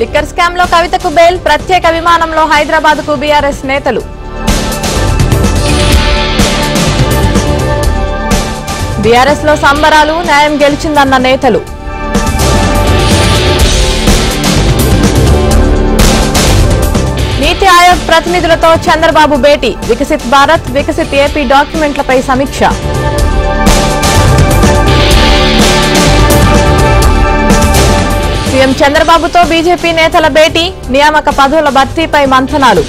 Liquor scam లో కవితకు bail, ప్రత్యేక విమానంలో హైదరాబాద్ కు బీఆర్ఎస్ నేతలు. బీఆర్ఎస్ లో సంబరాలు, న్యాయం గెలిచిందన్న నేతలు. నీతి ఆయోగ్ ప్రతినిధులతో చంద్రబాబు భేటీ, వికసిత్ భారత్, వికసిత్ ఏపీ డాక్యుమెంట్లపై సమీక్ష. సీఎం చంద్రబాబుతో బీజేపీ నేతల భేటీ, నియామక పదవుల భర్తీపై మంథనాలు.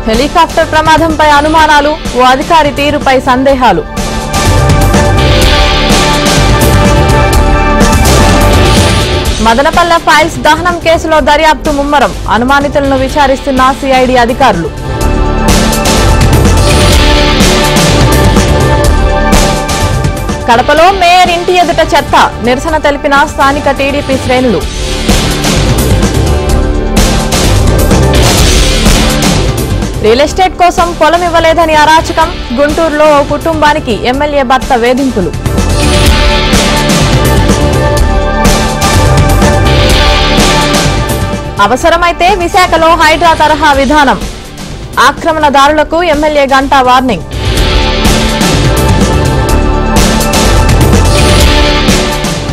హెలికాప్టర్ ప్రమాదంపై అనుమానాలు, ఓ అధికారి తీరుపై సందేహాలు. మదనపల్లె ఫైల్స్ దహనం కేసులో దర్యాప్తు ముమ్మరం, అనుమానితులను విచారిస్తున్న సిఐడి అధికారులు. కడపలో మేయర్ ఇంటి ఎదుట చెత్త, నిరసన తెలిపిన స్థానిక టీడీపీ శ్రేణులు. రియల్ ఎస్టేట్ కోసం పొలం ఇవ్వలేదని అరాచకం, గుంటూరులో ఓ కుటుంబానికి ఎమ్మెల్యే భర్త వేధింపులు. అవసరమైతే విశాఖలో హైడ్రా తరహా విధానం, ఆక్రమణదారులకు ఎమ్మెల్యే గంటా వార్నింగ్.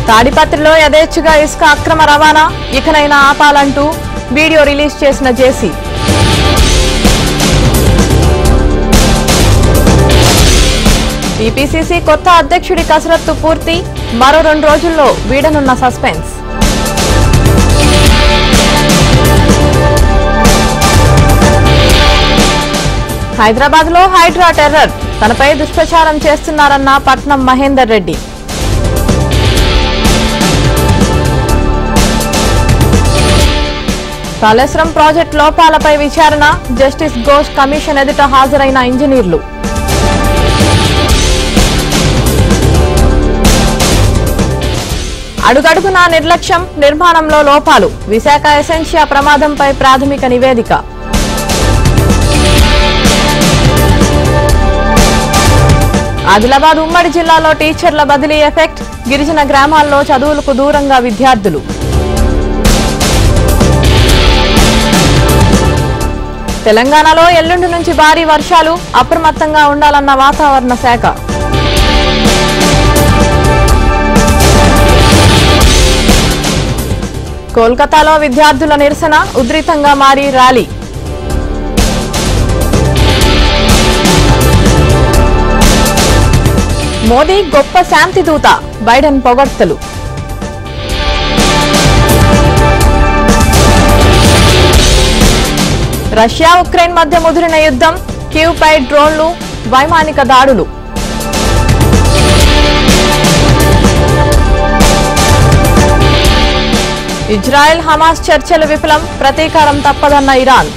తాడిపత్రిలో యథేచ్ఛగా ఇసుక అక్రమ రవాణా, ఇకనైనా ఆపాలంటూ వీడియో రిలీజ్ చేసిన జేసీ. టీపీసీసీ కొత్త అధ్యక్షుడి కసరత్తు పూర్తి, మరో 2 రోజుల్లో వీడనున్న సస్పెన్స్. హైదరాబాద్ లో హైడ్రా టెర్రర్, తనపై దుష్ప్రచారం చేస్తున్నారన్న పట్నం మహేందర్ రెడ్డి. కాళేశ్వరం ప్రాజెక్టు లోపాలపై విచారణ, జస్టిస్ ఘోష్ కమిషన్ ఎదుట హాజరైన ఇంజనీర్లు. అడుగడుగునా నిర్లక్ష్యం, నిర్మాణంలో లోపాలు, విశాఖ ఎసెన్షియా ప్రమాదంపై ప్రాథమిక నివేదిక. ఆదిలాబాద్ ఉమ్మడి జిల్లాలో టీచర్ల బదిలీ ఎఫెక్ట్, గిరిజన గ్రామాల్లో చదువులకు దూరంగా విద్యార్థులు. తెలంగాణలో ఎల్లుండి నుంచి భారీ వర్షాలు, అప్రమత్తంగా ఉండాలన్న వాతావరణ శాఖ. కోల్కతాలో విద్యార్థుల నిరసన ఉధృతంగా మారి ర్యాలీ. మోదీ గొప్ప శాంతి దూత, బైడెన్ పొగడ్తలు. రష్యా ఉక్రెయిన్ మధ్య ముదిరిన యుద్ధం, కీవ్పై డ్రోన్లు, వైమానిక దాడులు. ఇజ్రాయెల్ హమాస్ చర్చలు విఫలం, ప్రతీకారం తప్పదన్న ఇరాన్.